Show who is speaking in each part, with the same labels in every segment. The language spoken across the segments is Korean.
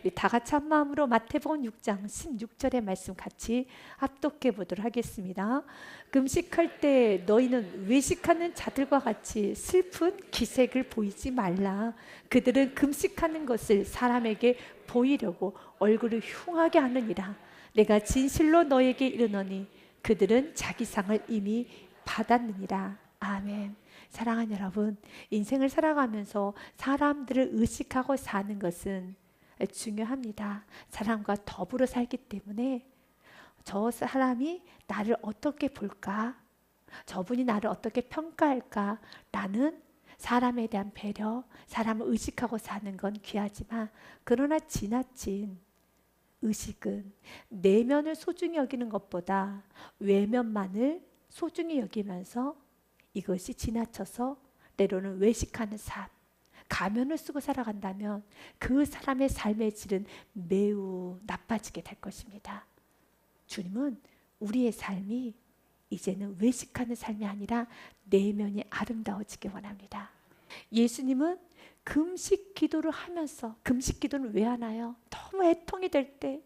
Speaker 1: 우리 다 같이 한 마음으로 마태복음 6장 16절의 말씀 같이 합독해 보도록 하겠습니다. 금식할 때 너희는 외식하는 자들과 같이 슬픈 기색을 보이지 말라. 그들은 금식하는 것을 사람에게 보이려고 얼굴을 흉하게 하느니라. 내가 진실로 너에게 이르노니 그들은 자기 상을 이미 받았느니라. 아멘. 사랑하는 여러분, 인생을 살아가면서 사람들을 의식하고 사는 것은 중요합니다. 사람과 더불어 살기 때문에 저 사람이 나를 어떻게 볼까? 저분이 나를 어떻게 평가할까? 라는 사람에 대한 배려, 사람을 의식하고 사는 건 귀하지만, 그러나 지나친 의식은 내면을 소중히 여기는 것보다 외면만을 소중히 여기면서 이것이 지나쳐서 때로는 외식하는 삶, 가면을 쓰고 살아간다면 그 사람의 삶의 질은 매우 나빠지게 될 것입니다. 주님은 우리의 삶이 이제는 외식하는 삶이 아니라 내면이 아름다워지길 원합니다. 예수님은 금식 기도를 하면서, 금식 기도는 왜 하나요? 너무 애통이 될 때,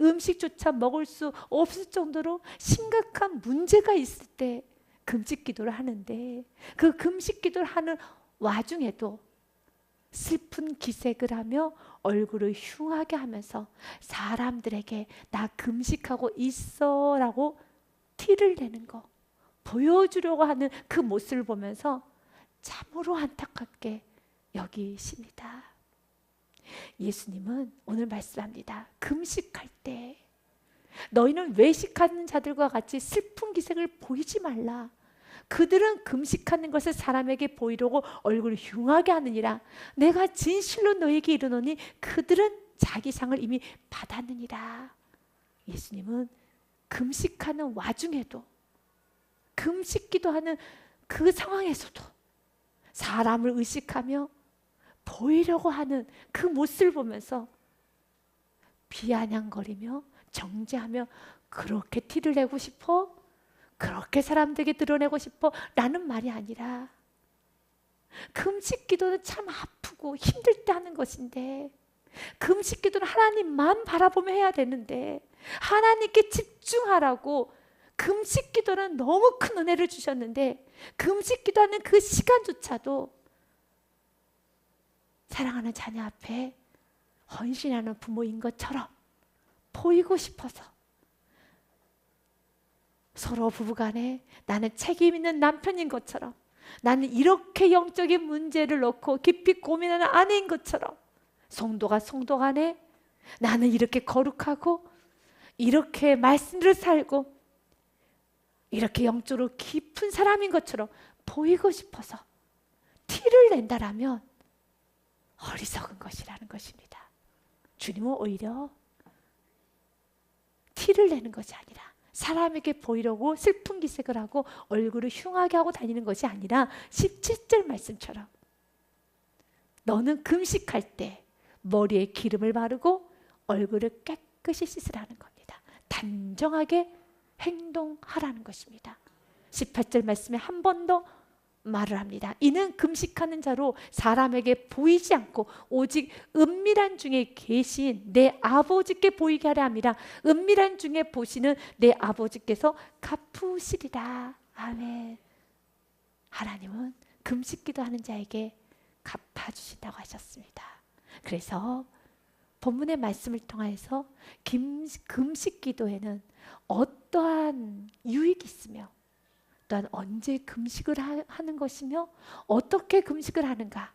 Speaker 1: 음식조차 먹을 수 없을 정도로 심각한 문제가 있을 때 금식 기도를 하는데, 그 금식 기도를 하는 와중에도 슬픈 기색을 하며 얼굴을 흉하게 하면서 사람들에게 나 금식하고 있어 라고 티를 내는 거, 보여주려고 하는 그 모습을 보면서 참으로 안타깝게 여기십니다. 예수님은 오늘 말씀합니다. 금식할 때 너희는 외식하는 자들과 같이 슬픈 기색을 보이지 말라. 그들은 금식하는 것을 사람에게 보이려고 얼굴을 흉하게 하느니라. 내가 진실로 너에게 이르노니 그들은 자기 상을 이미 받았느니라. 예수님은 금식하는 와중에도, 금식 기도하는 그 상황에서도 사람을 의식하며 보이려고 하는 그 모습을 보면서 비아냥거리며 정죄하며, 그렇게 티를 내고 싶어? 그렇게 사람들에게 드러내고 싶어? 라는 말이 아니라, 금식 기도는 참 아프고 힘들 때 하는 것인데, 금식 기도는 하나님만 바라보며 해야 되는데, 하나님께 집중하라고 금식 기도는 너무 큰 은혜를 주셨는데, 금식 기도하는 그 시간조차도 사랑하는 자녀 앞에 헌신하는 부모인 것처럼 보이고 싶어서, 서로 부부간에 나는 책임 있는 남편인 것처럼, 나는 이렇게 영적인 문제를 놓고 깊이 고민하는 아내인 것처럼, 성도가 성도 간에 나는 이렇게 거룩하고 이렇게 말씀을 살고 이렇게 영적으로 깊은 사람인 것처럼 보이고 싶어서 티를 낸다라면 어리석은 것이라는 것입니다. 주님은 오히려 티를 내는 것이 아니라, 사람에게 보이려고 슬픈 기색을 하고 얼굴을 흉하게 하고 다니는 것이 아니라 17절 말씀처럼 너는 금식할 때 머리에 기름을 바르고 얼굴을 깨끗이 씻으라는 겁니다. 단정하게 행동하라는 것입니다. 18절 말씀에 한 번 더 말을 합니다. 이는 금식하는 자로 사람에게 보이지 않고 오직 은밀한 중에 계신 내 아버지께 보이게 하려 함이라. 은밀한 중에 보시는 내 아버지께서 갚으시리라. 아멘. 하나님은 금식 기도하는 자에게 갚아주신다고 하셨습니다. 그래서 본문의 말씀을 통해서 금식 기도에는 어떠한 유익이 있으며, 또한 언제 금식을 하는 것이며 어떻게 금식을 하는가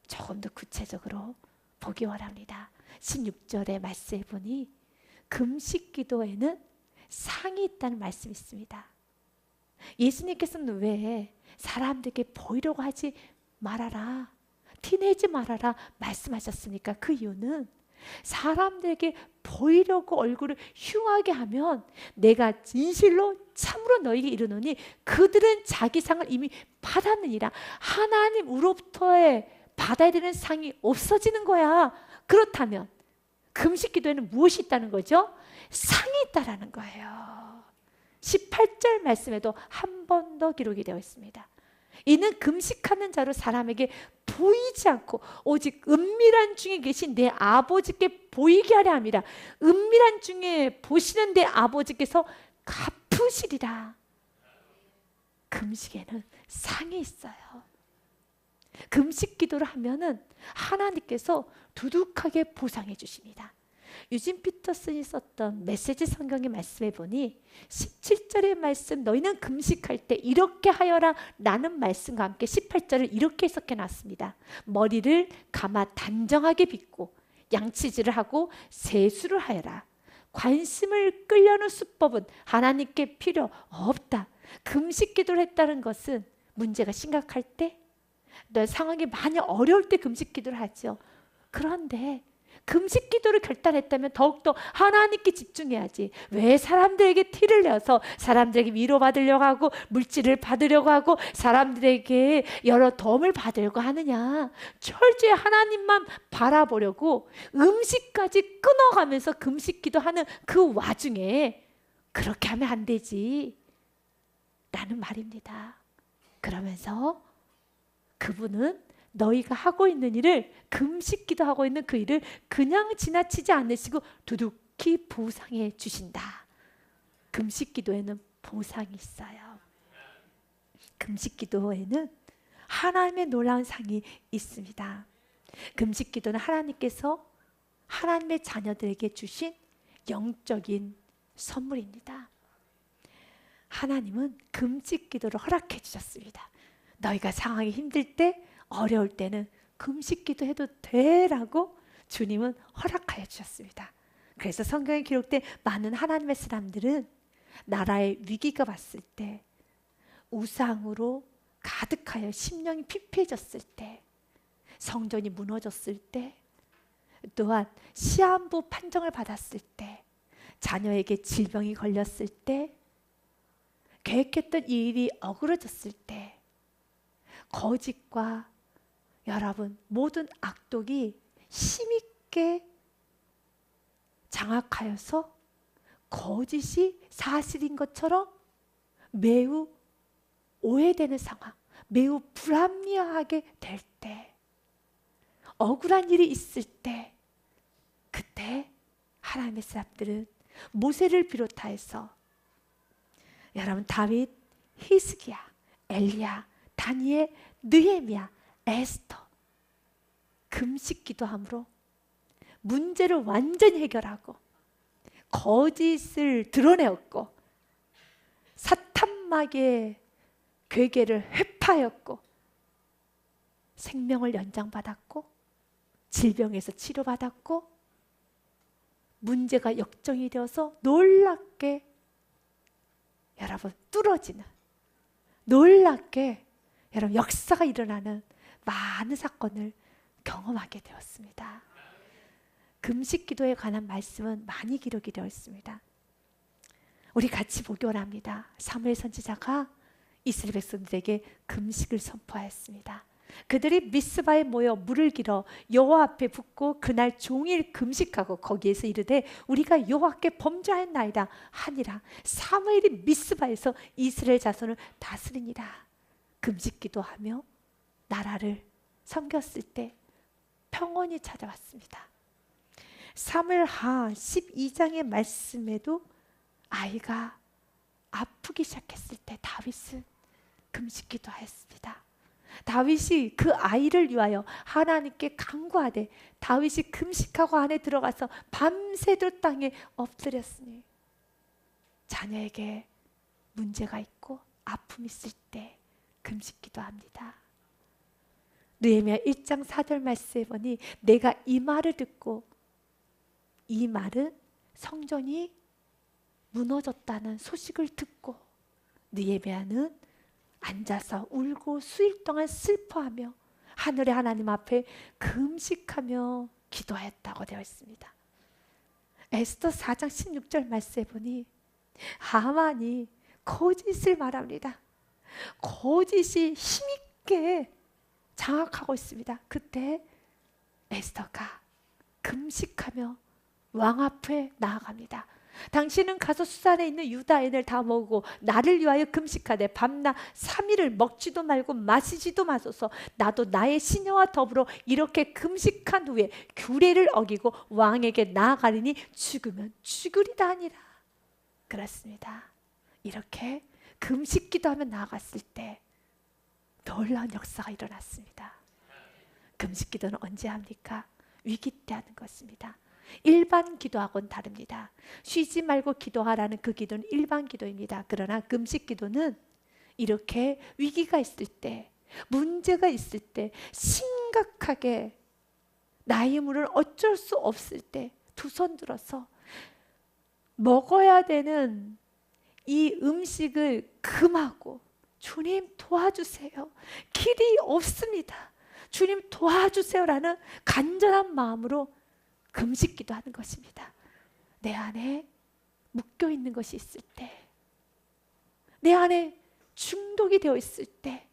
Speaker 1: 조금 더 구체적으로 보기 원합니다. 16절의 말씀에 보니 금식 기도에는 상이 있다는 말씀이 있습니다. 예수님께서는 왜 사람들에게 보이려고 하지 말아라, 티내지 말아라 말씀하셨습니까? 그 이유는 사람들에게 보이려고 얼굴을 흉하게 하면 내가 진실로 참으로 너희에게 이르노니 그들은 자기 상을 이미 받았느니라. 하나님으로부터의 받아야 되는 상이 없어지는 거야. 그렇다면 금식 기도에는 무엇이 있다는 거죠? 상이 있다라는 거예요. 18절 말씀에도 한 번 더 기록이 되어 있습니다. 이는 금식하는 자로 사람에게 보이지 않고 오직 은밀한 중에 계신 내 아버지께 보이게 하려 함이라. 은밀한 중에 보시는 내 아버지께서 갚으시리라. 금식에는 상이 있어요. 금식 기도를 하면은 하나님께서 두둑하게 보상해 주십니다. 유진 피터슨이 썼던 메시지 성경의 말씀에 보니 17절의 말씀, 너희는 금식할 때 이렇게 하여라 라는 말씀과 함께 18절을 이렇게 해석해 놨습니다. 머리를 감아 단정하게 빗고 양치질을 하고 세수를 하여라. 관심을 끌려는 수법은 하나님께 필요 없다. 금식 기도를 했다는 것은 문제가 심각할 때, 너 상황이 많이 어려울 때 금식 기도를 하죠. 그런데 금식 기도를 결단했다면 더욱더 하나님께 집중해야지. 왜 사람들에게 티를 내서 사람들에게 위로받으려고 하고 물질을 받으려고 하고 사람들에게 여러 도움을 받으려고 하느냐. 철저히 하나님만 바라보려고 음식까지 끊어가면서 금식 기도하는 그 와중에 그렇게 하면 안 되지 라는 말입니다. 그러면서 그분은 너희가 하고 있는 일을, 금식 기도하고 있는 그 일을 그냥 지나치지 않으시고 두둑히 보상해 주신다. 금식 기도에는 보상이 있어요. 금식 기도에는 하나님의 놀라운 상이 있습니다. 금식 기도는 하나님께서 하나님의 자녀들에게 주신 영적인 선물입니다. 하나님은 금식 기도를 허락해 주셨습니다. 너희가 상황이 힘들 때, 어려울 때는 금식 기도해도 돼라고 주님은 허락하여 주셨습니다. 그래서 성경에 기록된 많은 하나님의 사람들은 나라의 위기가 왔을 때, 우상으로 가득하여 심령이 피폐해졌을 때, 성전이 무너졌을 때, 또한 시한부 판정을 받았을 때, 자녀에게 질병이 걸렸을 때, 계획했던 이 일이 어그러졌을 때, 거짓과 여러분 모든 악독이 힘있게 장악하여서 거짓이 사실인 것처럼 매우 오해되는 상황, 매우 불합리하게 될 때, 억울한 일이 있을 때, 그때 하나님의 사람들은 모세를 비롯하여서 여러분 다윗, 히스기야, 엘리야, 다니엘, 느헤미야, 에스터 금식 기도함으로 문제를 완전히 해결하고 거짓을 드러내었고 사탄막의 괴계를 회파하였고 생명을 연장받았고 질병에서 치료받았고 문제가 역정이 되어서 놀랍게 여러분 뚫어지는, 놀랍게 여러분 역사가 일어나는 많은 사건을 경험하게 되었습니다. 금식 기도에 관한 말씀은 많이 기록이 되어 있습니다. 우리 같이 보기 원합니다. 사무엘 선지자가 이스라엘 백성들에게 금식을 선포하였습니다. 그들이 미스바에 모여 물을 길어 여호와 앞에 붓고 그날 종일 금식하고 거기에서 이르되 우리가 여호와께 범죄하였나이다 하니라. 사무엘이 미스바에서 이스라엘 자손을 다스리니라. 금식 기도하며 나라를 섬겼을 때 평온이 찾아왔습니다. 사무엘하 12장의 말씀에도 아이가 아프기 시작했을 때 다윗은 금식 기도하였습니다. 다윗이 그 아이를 위하여 하나님께 간구하되 다윗이 금식하고 안에 들어가서 밤새도록 땅에 엎드렸으니 자녀에게 문제가 있고 아픔이 있을 때 금식 기도합니다. 느헤미야 1장 4절 말씀에 보니 내가 이 말을 듣고, 이 말은 성전이 무너졌다는 소식을 듣고 느헤미야는 앉아서 울고 수일 동안 슬퍼하며 하늘의 하나님 앞에 금식하며 기도했다고 되어 있습니다. 에스더 4장 16절 말씀에 보니 하만이 거짓을 말합니다. 거짓이 힘있게 장악하고 있습니다. 그때 에스더가 금식하며 왕 앞에 나아갑니다. 당신은 가서 수산에 있는 유다인을 다 모으고 나를 위하여 금식하되 밤낮 3일을 먹지도 말고 마시지도 마소서. 나도 나의 시녀와 더불어 이렇게 금식한 후에 규례를 어기고 왕에게 나아가리니 죽으면 죽으리다 하니라. 그렇습니다. 이렇게 금식 기도하며 나아갔을 때 놀라운 역사가 일어났습니다. 금식 기도는 언제 합니까? 위기 때 하는 것입니다. 일반 기도하고는 다릅니다. 쉬지 말고 기도하라는 그 기도는 일반 기도입니다. 그러나 금식 기도는 이렇게 위기가 있을 때, 문제가 있을 때, 심각하게 나의 힘으로는 어쩔 수 없을 때 두 손 들어서 먹어야 되는 이 음식을 금하고 주님 도와주세요. 길이 없습니다. 주님 도와주세요라는 간절한 마음으로 금식 기도하는 것입니다. 내 안에 묶여 있는 것이 있을 때, 내 안에 중독이 되어 있을 때,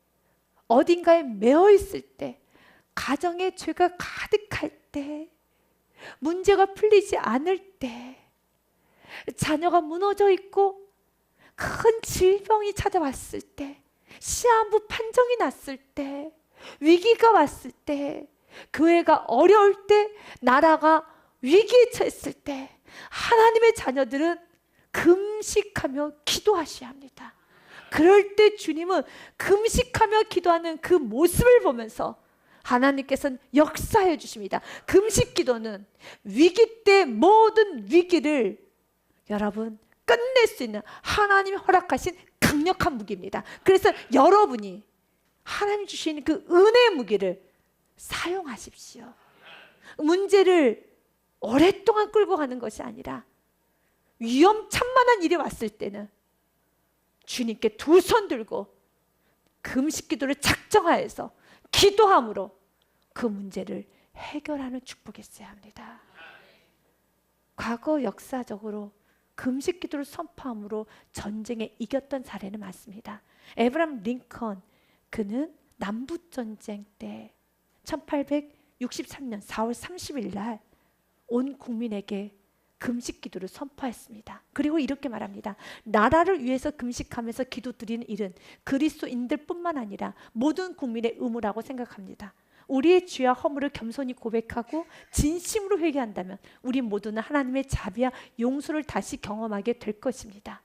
Speaker 1: 어딘가에 매어 있을 때, 가정에 죄가 가득할 때, 문제가 풀리지 않을 때, 자녀가 무너져 있고 큰 질병이 찾아왔을 때, 시한부 판정이 났을 때, 위기가 왔을 때, 교회가 어려울 때, 나라가 위기에 처했을 때 하나님의 자녀들은 금식하며 기도하셔야 합니다. 그럴 때 주님은 금식하며 기도하는 그 모습을 보면서 하나님께서는 역사해 주십니다. 금식 기도는 위기 때 모든 위기를 여러분 끝낼 수 있는 하나님이 허락하신 강력한 무기입니다. 그래서 여러분이 하나님 주시는 그 은혜의 무기를 사용하십시오. 문제를 오랫동안 끌고 가는 것이 아니라 위험천만한 일이 왔을 때는 주님께 두 손 들고 금식 기도를 작정하여서 기도함으로 그 문제를 해결하는 축복이 있어야 합니다. 과거 역사적으로 금식 기도를 선포함으로 전쟁에 이겼던 사례는 많습니다. 에브라임 링컨, 그는 남북전쟁 때 1863년 4월 30일 날 온 국민에게 금식 기도를 선포했습니다. 그리고 이렇게 말합니다. 나라를 위해서 금식하면서 기도드리는 일은 그리스도인들 뿐만 아니라 모든 국민의 의무라고 생각합니다. 우리의 죄와 허물을 겸손히 고백하고 진심으로 회개한다면 우리 모두는 하나님의 자비와 용서를 다시 경험하게 될 것입니다.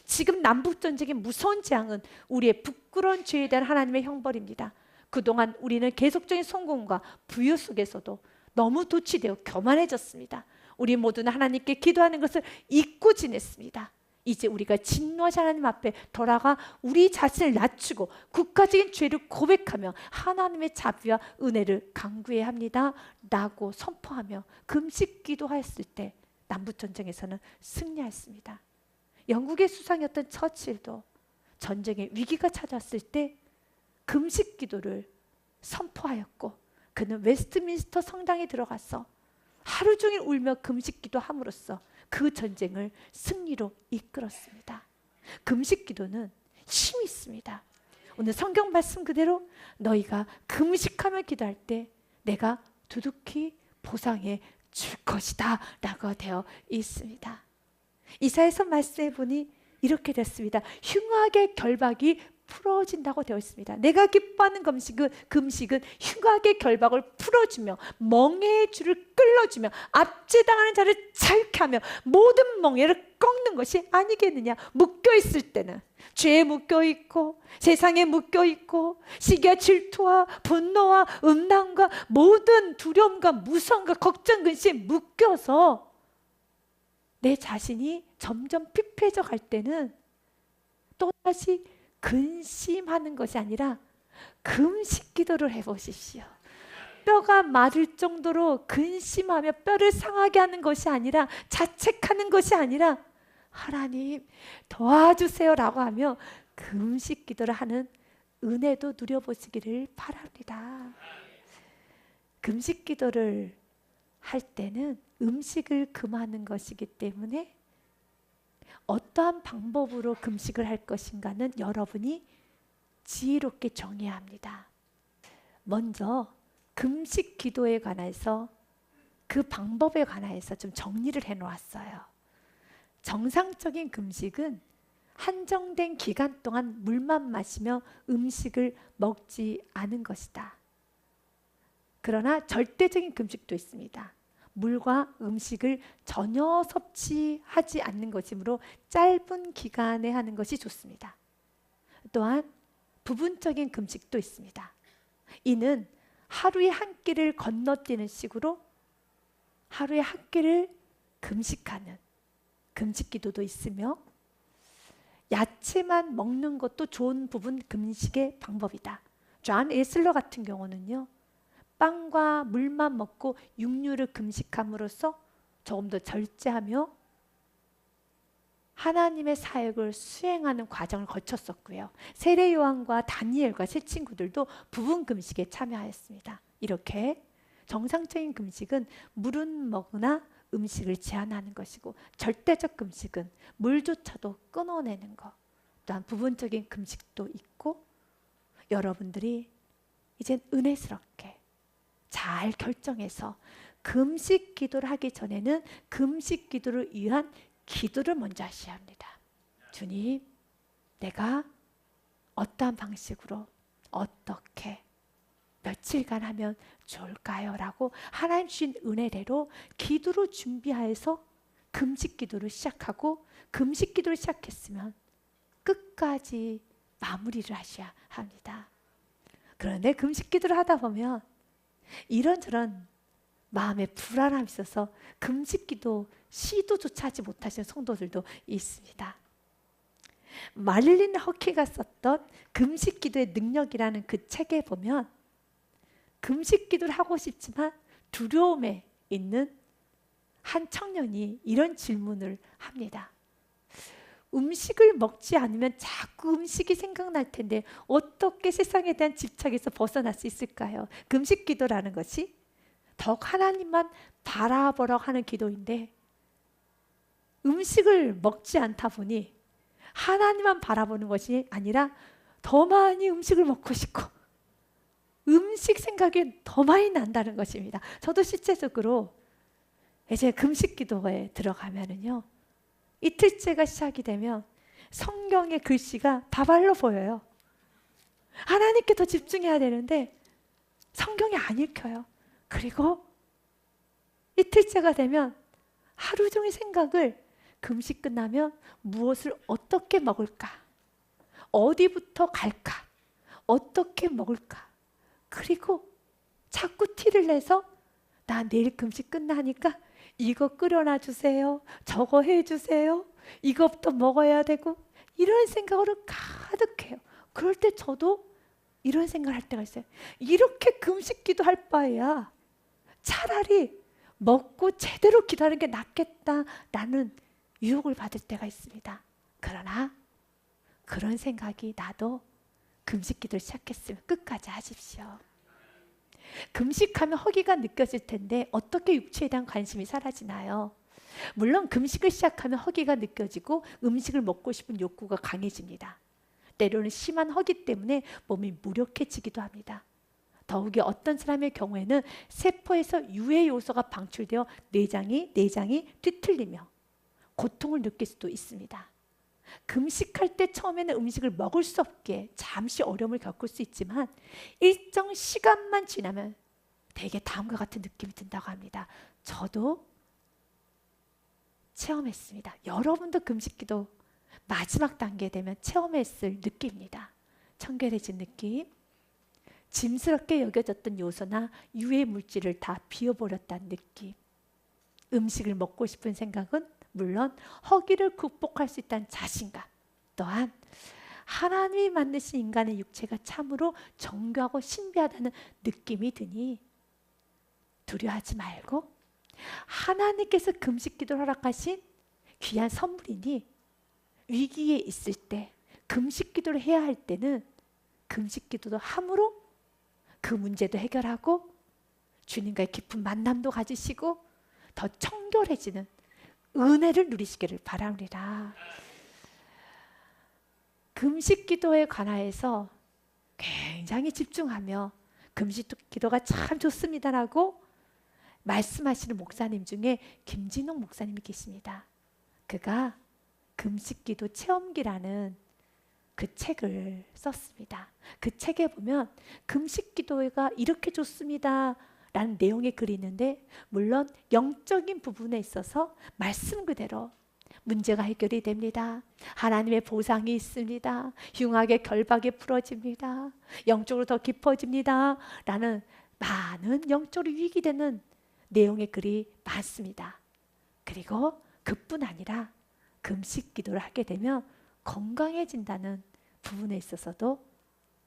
Speaker 1: 지금 남북전쟁의 무서운 재앙은 우리의 부끄러운 죄에 대한 하나님의 형벌입니다. 그동안 우리는 계속적인 성공과 부유 속에서도 너무 도취되어 교만해졌습니다. 우리 모두는 하나님께 기도하는 것을 잊고 지냈습니다. 이제 우리가 진노하신 하나님 앞에 돌아가 우리 자신을 낮추고 국가적인 죄를 고백하며 하나님의 자비와 은혜를 간구해야 합니다 라고 선포하며 금식 기도하였을 때 남북전쟁에서는 승리했습니다. 영국의 수상이었던 처칠도 전쟁의 위기가 찾아왔을 때 금식 기도를 선포하였고 그는 웨스트민스터 성당에 들어가서 하루 종일 울며 금식 기도함으로써 그 전쟁을 승리로 이끌었습니다. 금식 기도는 힘이 있습니다. 오늘 성경 말씀 그대로 너희가 금식하며 기도할 때 내가 두둑히 보상해 줄 것이다 라고 되어 있습니다. 이사야서 말씀해 보니 이렇게 됐습니다. 흉악의 결박이 풀어진다고 되어 있습니다. 내가 기뻐하는 금식은 흉악의 결박을 풀어주며 멍에의 줄을 끌어주며 압제당하는 자를 자유케 하며 모든 멍에를 꺾는 것이 아니겠느냐. 묶여있을 때는 죄에 묶여있고 세상에 묶여있고 시기와 질투와 분노와 음란과 모든 두려움과 무서움과 걱정 근심에 묶여서 내 자신이 점점 피폐해져 갈 때는 또다시 근심하는 것이 아니라 금식 기도를 해보십시오. 뼈가 마를 정도로 근심하며 뼈를 상하게 하는 것이 아니라 자책하는 것이 아니라 하나님 도와주세요 라고 하며 금식 기도를 하는 은혜도 누려보시기를 바랍니다. 금식 기도를 할 때는 음식을 금하는 것이기 때문에 어떠한 방법으로 금식을 할 것인가는 여러분이 지혜롭게 정해야 합니다. 먼저 금식 기도에 관해서 그 방법에 관해서 좀 정리를 해놓았어요. 정상적인 금식은 한정된 기간 동안 물만 마시며 음식을 먹지 않은 것이다. 그러나 절대적인 금식도 있습니다. 물과 음식을 전혀 섭취하지 않는 것이므로 짧은 기간에 하는 것이 좋습니다. 또한 부분적인 금식도 있습니다. 이는 하루에 한 끼를 건너뛰는 식으로 하루에 한 끼를 금식하는 금식 기도도 있으며, 야채만 먹는 것도 좋은 부분 금식의 방법이다. 존 에슬러 같은 경우는요, 빵과 물만 먹고 육류를 금식함으로써 조금 더 절제하며 하나님의 사역을 수행하는 과정을 거쳤었고요. 세례 요한과 다니엘과 세 친구들도 부분 금식에 참여하였습니다. 이렇게 정상적인 금식은 물은 먹으나 음식을 제한하는 것이고, 절대적 금식은 물조차도 끊어내는 것, 또한 부분적인 금식도 있고, 여러분들이 이젠 은혜스럽게 잘 결정해서 금식 기도를 하기 전에는 금식 기도를 위한 기도를 먼저 하셔야 합니다. 주님, 내가 어떠한 방식으로 어떻게 며칠간 하면 좋을까요? 라고 하나님 주신 은혜대로 기도로 준비해서 금식 기도를 시작하고, 금식 기도를 시작했으면 끝까지 마무리를 하셔야 합니다. 그런데 금식 기도를 하다 보면 이런저런 마음에 불안함이 있어서 금식 기도 시도조차 하지 못하시는 성도들도 있습니다. 마릴린 허키가 썼던 금식 기도의 능력이라는 그 책에 보면, 금식 기도를 하고 싶지만 두려움에 있는 한 청년이 이런 질문을 합니다. 음식을 먹지 않으면 자꾸 음식이 생각날 텐데 어떻게 세상에 대한 집착에서 벗어날 수 있을까요? 금식 기도라는 것이 더욱 하나님만 바라보라고 하는 기도인데, 음식을 먹지 않다 보니 하나님만 바라보는 것이 아니라 더 많이 음식을 먹고 싶고 음식 생각이 더 많이 난다는 것입니다. 저도 실제적으로 이제 금식 기도에 들어가면은요, 이틀째가 시작이 되면 성경의 글씨가 다발로 보여요. 하나님께 더 집중해야 되는데 성경이 안 읽혀요. 그리고 이틀째가 되면 하루 종일 생각을, 금식 끝나면 무엇을 어떻게 먹을까? 어디부터 갈까? 어떻게 먹을까? 그리고 자꾸 티를 내서 나 내일 금식 끝나니까 이거 끓여놔 주세요. 저거 해주세요. 이것부터 먹어야 되고, 이런 생각으로 가득해요. 그럴 때 저도 이런 생각을 할 때가 있어요. 이렇게 금식 기도할 바에야 차라리 먹고 제대로 기도하는 게 낫겠다라는 유혹을 받을 때가 있습니다. 그러나 그런 생각이 나도 금식 기도를 시작했으면 끝까지 하십시오. 금식하면 허기가 느껴질 텐데 어떻게 육체에 대한 관심이 사라지나요? 물론 금식을 시작하면 허기가 느껴지고 음식을 먹고 싶은 욕구가 강해집니다. 때로는 심한 허기 때문에 몸이 무력해지기도 합니다. 더욱이 어떤 사람의 경우에는 세포에서 유해 요소가 방출되어 내장이 뒤틀리며 고통을 느낄 수도 있습니다. 금식할 때 처음에는 음식을 먹을 수 없게 잠시 어려움을 겪을 수 있지만 일정 시간만 지나면 되게 다음과 같은 느낌이 든다고 합니다. 저도 체험했습니다. 여러분도 금식기도 마지막 단계 되면 체험했을 느낌입니다. 청결해진 느낌, 짐스럽게 여겨졌던 요소나 유해 물질을 다 비워버렸다는 느낌, 음식을 먹고 싶은 생각은 물론 허기를 극복할 수 있다는 자신감, 또한 하나님이 만드신 인간의 육체가 참으로 정교하고 신비하다는 느낌이 드니 두려워하지 말고, 하나님께서 금식기도를 허락하신 귀한 선물이니 위기에 있을 때 금식기도를 해야 할 때는 금식기도도 함으로 그 문제도 해결하고 주님과의 깊은 만남도 가지시고 더 청결해지는 은혜를 누리시기를 바랍니다. 금식기도에 관하여서 굉장히 집중하며 금식기도가 참 좋습니다라고 말씀하시는 목사님 중에 김진홍 목사님이 계십니다. 그가 금식기도 체험기라는 그 책을 썼습니다. 그 책에 보면 금식기도가 이렇게 좋습니다 라는 내용의 글이 있는데, 물론 영적인 부분에 있어서 말씀 그대로 문제가 해결이 됩니다. 하나님의 보상이 있습니다. 흉악의 결박이 풀어집니다. 영적으로 더 깊어집니다 라는 많은 영적으로 유익이 되는 내용의 글이 많습니다. 그리고 그뿐 아니라 금식 기도를 하게 되면 건강해진다는 부분에 있어서도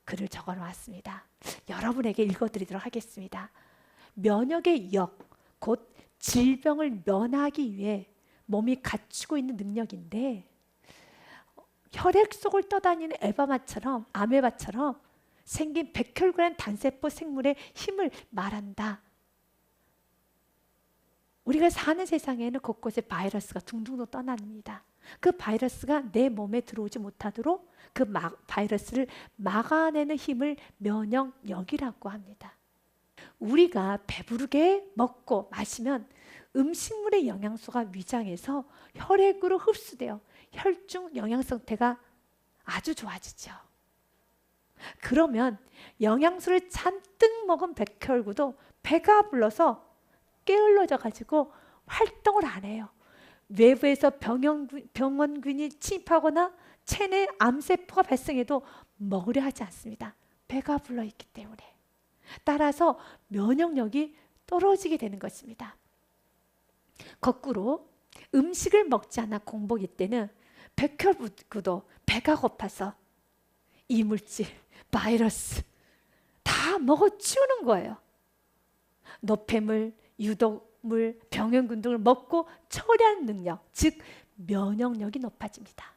Speaker 1: 글을 적어 놓았습니다. 여러분에게 읽어드리도록 하겠습니다. 면역의 역, 곧 질병을 면하기 위해 몸이 갖추고 있는 능력인데, 혈액 속을 떠다니는 아메바처럼 생긴 백혈구라는 단세포 생물의 힘을 말한다. 우리가 사는 세상에는 곳곳에 바이러스가 둥둥 떠납니다. 그 바이러스가 내 몸에 들어오지 못하도록 그 바이러스를 막아내는 힘을 면역력이라고 합니다. 우리가 배부르게 먹고 마시면 음식물의 영양소가 위장해서 혈액으로 흡수되어 혈중 영양 상태가 아주 좋아지죠. 그러면 영양소를 잔뜩 먹은 백혈구도 배가 불러서 게을러져 가지고 활동을 안 해요. 외부에서 병원균이 침입하거나 체내 암세포가 발생해도 먹으려 하지 않습니다. 배가 불러 있기 때문에. 따라서 면역력이 떨어지게 되는 것입니다. 거꾸로 음식을 먹지 않아 공복일 때는 백혈구도 배가 고파서 이물질, 바이러스 다 먹어치우는 거예요. 노폐물, 유독물, 병원균 등을 먹고 처리하는 능력, 즉 면역력이 높아집니다.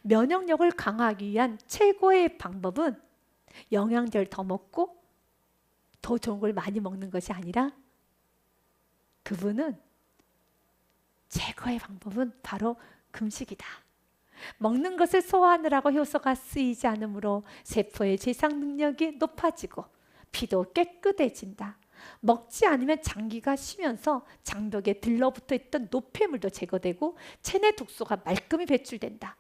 Speaker 1: 면역력을 강화하기 위한 최고의 방법은 영양제를 더 먹고 더 좋은 걸 많이 먹는 것이 아니라, 그분은 최고의 방법은 바로 금식이다. 먹는 것을 소화하느라고 효소가 쓰이지 않으므로 세포의 제상 능력이 높아지고 피도 깨끗해진다. 먹지 않으면 장기가 쉬면서 장벽에 들러붙어 있던 노폐물도 제거되고 체내 독소가 말끔히 배출된다.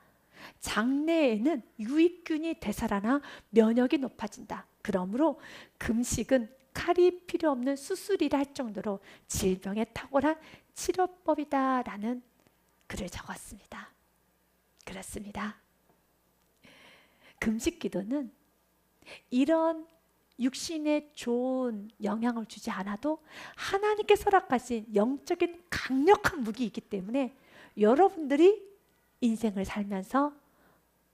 Speaker 1: 장내에는 유익균이 되살아나 면역이 높아진다. 그러므로 금식은 칼이 필요 없는 수술이라 할 정도로 질병에 탁월한 치료법이다 라는 글을 적었습니다. 그렇습니다. 금식 기도는 이런 육신에 좋은 영향을 주지 않아도 하나님께서 허락하신 영적인 강력한 무기이기 때문에 여러분들이 인생을 살면서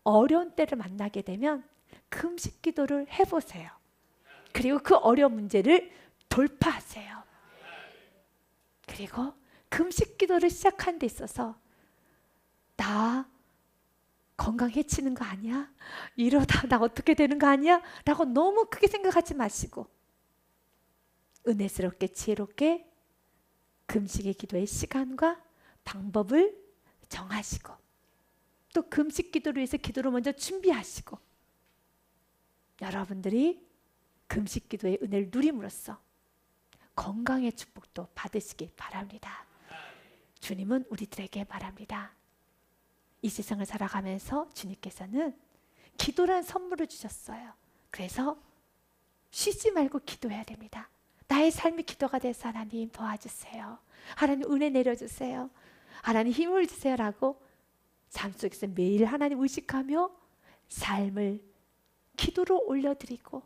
Speaker 1: 어려운 때를 만나게 되면 금식 기도를 해보세요. 그리고 그 어려운 문제를 돌파하세요. 그리고 금식 기도를 시작한 데 있어서 나 건강해지는 거 아니야? 이러다 나 어떻게 되는 거 아니야? 라고 너무 크게 생각하지 마시고 은혜스럽게 지혜롭게 금식의 기도의 시간과 방법을 정하시고 또 금식 기도를 위해서 기도를 먼저 준비하시고 여러분들이 금식 기도의 은혜를 누림으로써 건강의 축복도 받으시기 바랍니다. 주님은 우리들에게 말합니다. 이 세상을 살아가면서 주님께서는 기도라는 선물을 주셨어요. 그래서 쉬지 말고 기도해야 됩니다. 나의 삶이 기도가 돼서 하나님 도와주세요. 하나님 은혜 내려주세요. 하나님 힘을 주세요 라고 삶 속에서 매일 하나님 의식하며 삶을 기도로 올려드리고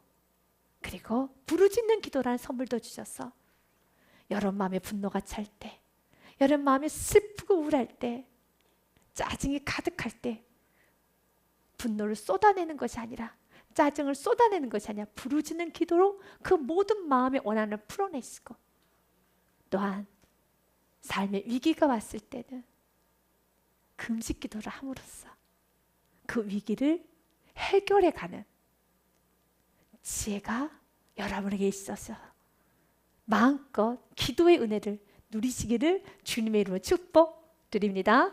Speaker 1: 그리고 부르짖는 기도라는 선물도 주셔서 여러분 마음에 분노가 찰 때, 여러분 마음에 슬프고 우울할 때, 짜증이 가득할 때 분노를 쏟아내는 것이 아니라 짜증을 쏟아내는 것이 아니라 부르짖는 기도로 그 모든 마음의 원한을 풀어내시고 또한 삶의 위기가 왔을 때는 금식 기도를 함으로써 그 위기를 해결해가는 지혜가 여러분에게 있어서 마음껏 기도의 은혜를 누리시기를 주님의 이름으로 축복드립니다.